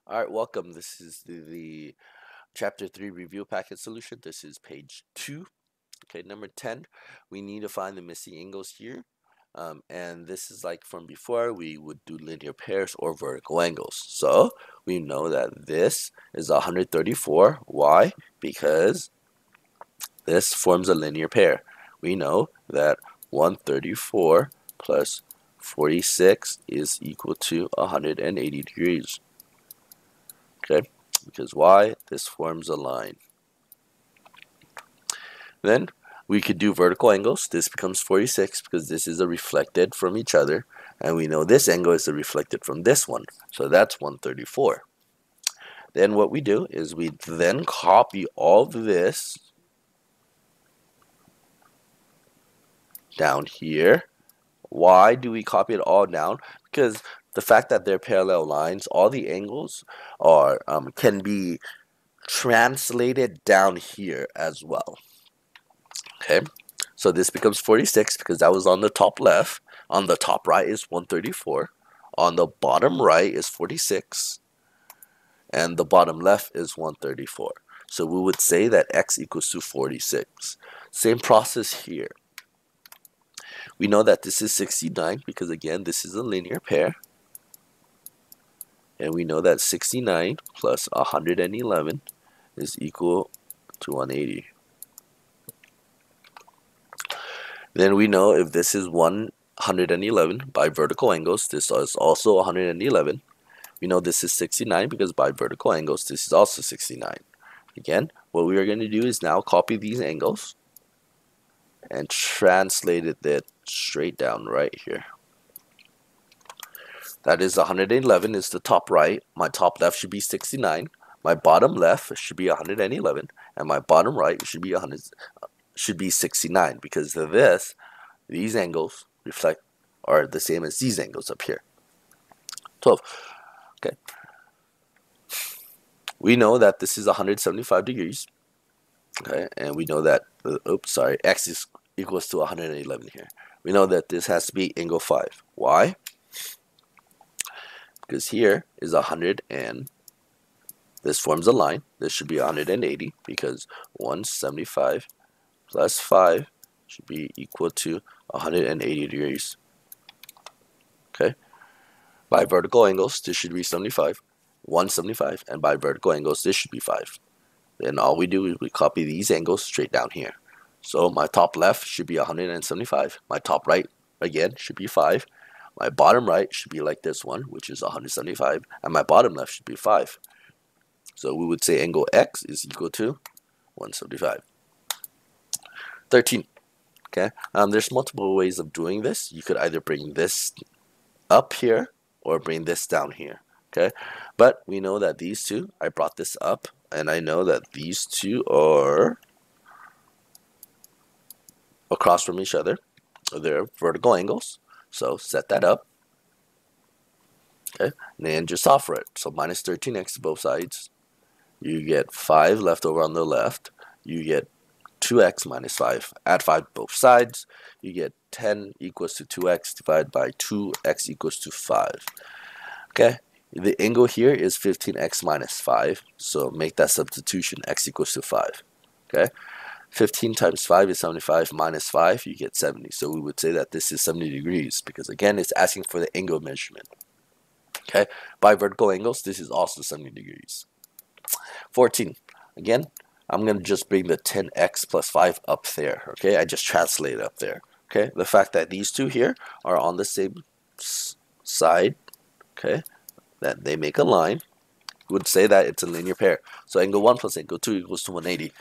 All right, welcome. This is the Chapter 3 review packet solution. This is page 2. Okay, number 10. We need to find the missing angles here. And this is like from before, we would do linear pairs or vertical angles. So we know that this is 134. Why? Because this forms a linear pair. We know that 134 plus 46 is equal to 180 degrees. Okay, because why? This forms a line. Then we could do vertical angles. This becomes 46 because this is a reflected from each other, and we know this angle is a reflected from this one, so that's 134. Then what we do is we then copy all this down here. Why do we copy it all down? Because the fact that they're parallel lines, all the angles are can be translated down here as well. Okay, so this becomes 46 because that was on the top left. On the top right is 134. On the bottom right is 46. And the bottom left is 134. So we would say that x equals to 46. Same process here. We know that this is 69 because, again, this is a linear pair. And we know that 69 plus 111 is equal to 180. Then we know if this is 111 by vertical angles, this is also 111. We know this is 69 because by vertical angles, this is also 69. Again, what we are going to do is now copy these angles and translate it straight down right here. That is 111 is the top right. My top left should be 69. My bottom left should be 111, and my bottom right should be 69 because of this. These angles are the same as these angles up here. 12. Okay. We know that this is 175 degrees. Okay, and we know that x is equals to 111 here. We know that this has to be angle 5. Why? Because here is 100 and this forms a line. This should be 180 because 175 plus 5 should be equal to 180 degrees. Okay. By vertical angles, this should be 175, and by vertical angles, this should be 5. Then all we do is we copy these angles straight down here. So my top left should be 175. My top right, again, should be 5. My bottom right should be like this one, which is 175, and my bottom left should be 5. So we would say angle x is equal to 175. 13. Okay, there's multiple ways of doing this. You could either bring this up here or bring this down here. Okay, but we know that these two, I brought this up, and I know that these two are across from each other. They're vertical angles, so set that up. Okay, and then just solve for it. So minus 13x to both sides. You get 5 left over on the left. You get 2x minus 5. Add 5 to both sides. You get 10 equals to 2x divided by 2x equals to 5. Okay, the angle here is 15x minus 5. So make that substitution, x equals to 5. Okay, 15 times 5 is 75 minus 5, you get 70. So we would say that this is 70 degrees because, again, it's asking for the angle measurement. Okay, by vertical angles, this is also 70 degrees. 14. Again, I'm going to just bring the 10x plus 5 up there. Okay, I just translate it up there. Okay, the fact that these two here are on the same side, okay, that they make a line, would say that it's a linear pair. So angle 1 plus angle 2 equals to 180.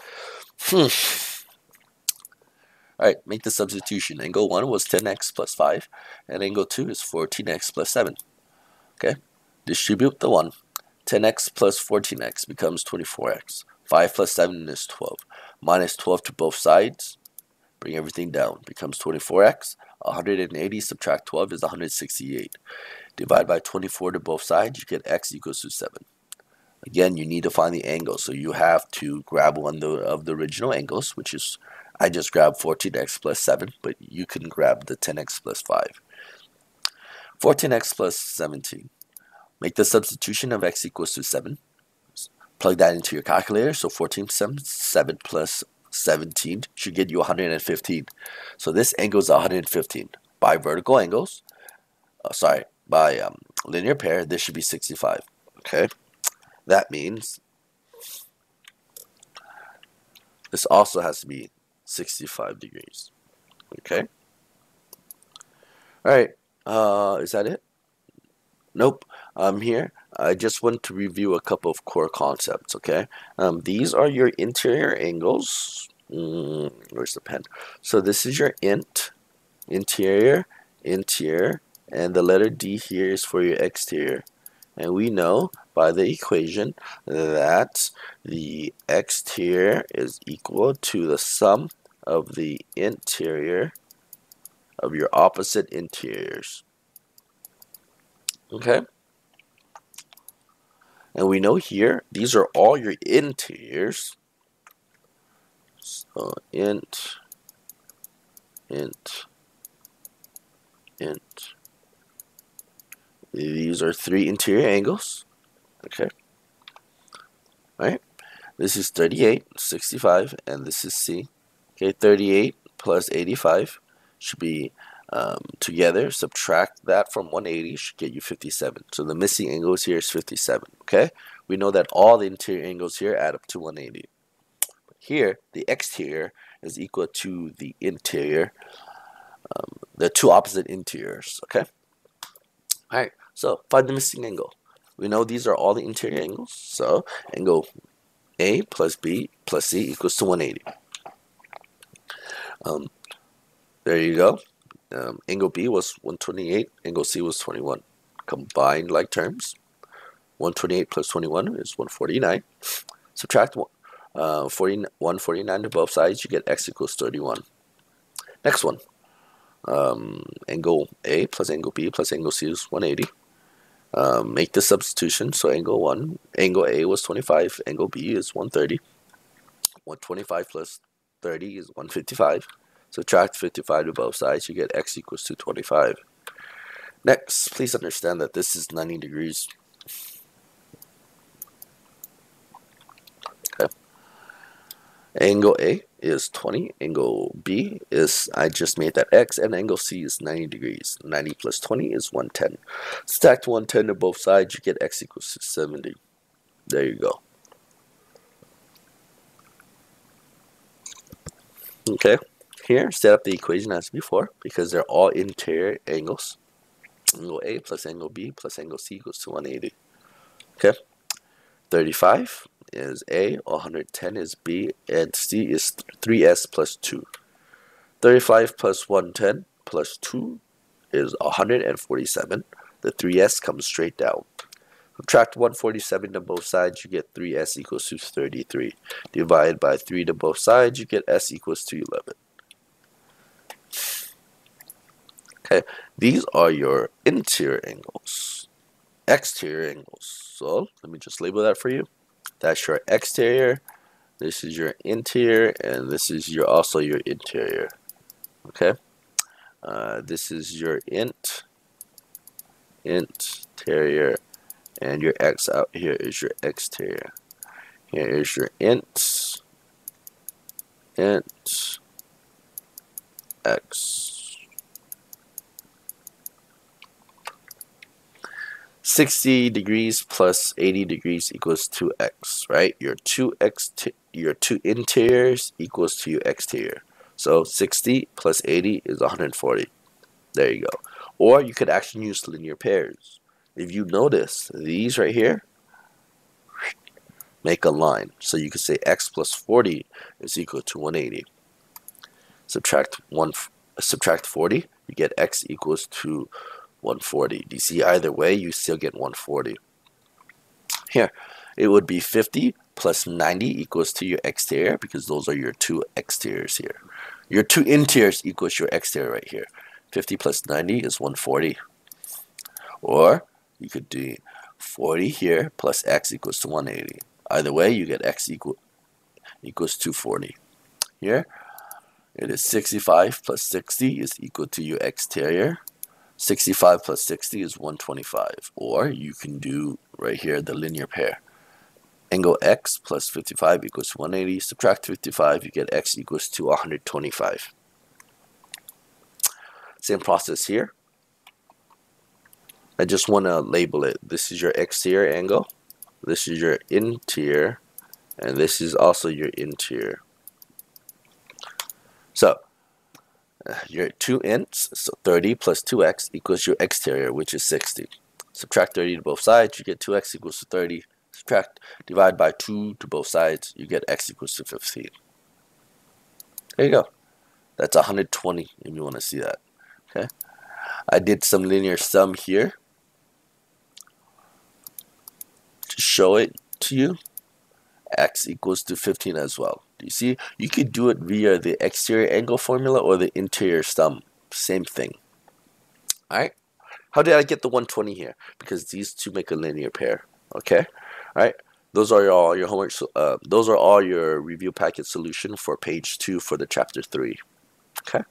Alright, make the substitution. Angle 1 was 10x plus 5, and angle 2 is 14x plus 7. Okay, distribute the 1. 10x plus 14x becomes 24x. 5 plus 7 is 12. Minus 12 to both sides. Bring everything down. Becomes 24x. 180 subtract 12 is 168. Divide by 24 to both sides. You get x equals to 7. Again, you need to find the angle. So you have to grab one of the original angles, which is, I just grabbed 14x plus 7, but you can grab the 10x plus 5. 14x plus 17. Make the substitution of x equals to 7. Plug that into your calculator. So 14 times 7 plus 17 should get you 115. So this angle is 115. By vertical angles, by linear pair, this should be 65. Okay, that means this also has to be 65 degrees. Okay. All right. Is that it? Nope. Here, I just want to review a couple of core concepts, okay? These are your interior angles. Where's the pen? So this is your interior, and the letter D here is for your exterior. And we know by the equation that the exterior is equal to the sum of the interior of your opposite interiors. Okay? And we know here, these are all your interiors. So int. These are 3 interior angles. Okay? Alright? This is 38, 65, and this is C. Okay, 38 plus 85 should be together. Subtract that from 180 should get you 57. So the missing angles here is 57. Okay? We know that all the interior angles here add up to 180. Here, the exterior is equal to the interior, the two opposite interiors. Okay? Alright, so find the missing angle. We know these are all the interior angles. So angle A plus B plus C equals to 180. There you go. Angle B was 128, angle C was 21. Combined like terms. 128 plus 21 is 149. Subtract 149 to both sides, you get x equals 31. Next one. Angle A plus angle B plus angle C is 180. Make the substitution. So angle A was 25, angle B is 130. 125 plus 30 is 155. Subtract 55 to both sides, you get x equals to 25. Next, please understand that this is 90 degrees. Okay. Angle A is 20, angle B is, I just made that x, and angle C is 90 degrees. 90 plus 20 is 110. Stack 110 to both sides, you get x equals to 70. There you go. Okay. Here, set up the equation as before, because they're all interior angles. Angle A plus angle B plus angle C equals to 180. Okay. 35 is A, 110 is B, and C is 3S plus 2. 35 plus 110 plus 2 is 147. The 3S comes straight down. Subtract 147 to both sides, you get 3S equals to 33. Divide by 3 to both sides, you get S equals to 11. Okay, these are your interior angles. Exterior angles. So let me just label that for you. That's your exterior. This is your interior, and this is also your interior. Okay. This is your interior, and your X out here is your exterior. Here is your int X. 60 degrees plus 80 degrees equals 2x, right? Your two interiors equals to your exterior. So 60 plus 80 is 140. There you go. Or you could actually use linear pairs. If you notice, these right here make a line. So you could say x plus 40 is equal to 180. Subtract 40, you get x equals to 140. Do you see either way, you still get 140. Here, it would be 50 plus 90 equals to your exterior, because those are your two exteriors here. Your two interiors equals your exterior right here. 50 plus 90 is 140. Or you could do 40 here plus x equals to 180. Either way, you get x equals to 40. Here, it is 65 plus 60 is equal to your exterior. 65 plus 60 is 125. Or you can do right here the linear pair. Angle x plus 55 equals 180. Subtract 55, you get x equals to 125. Same process here. I just want to label it. This is your exterior angle. This is your interior. And this is also your interior. So your 2 ends, so 30 plus 2x equals your exterior, which is 60. Subtract 30 to both sides, you get 2x equals to 30. Subtract, divide by 2 to both sides, you get x equals to 15. There you go. That's 120 if you want to see that. Okay. I did some linear sum here to show it to you. X equals to 15 as well. Do you see? You could do it via the exterior angle formula or the interior sum. Same thing. Alright? How did I get the 120 here? Because these two make a linear pair. Okay? Alright? Those are all your homework. Those are all your review packet solution for page 2 for the chapter 3. Okay?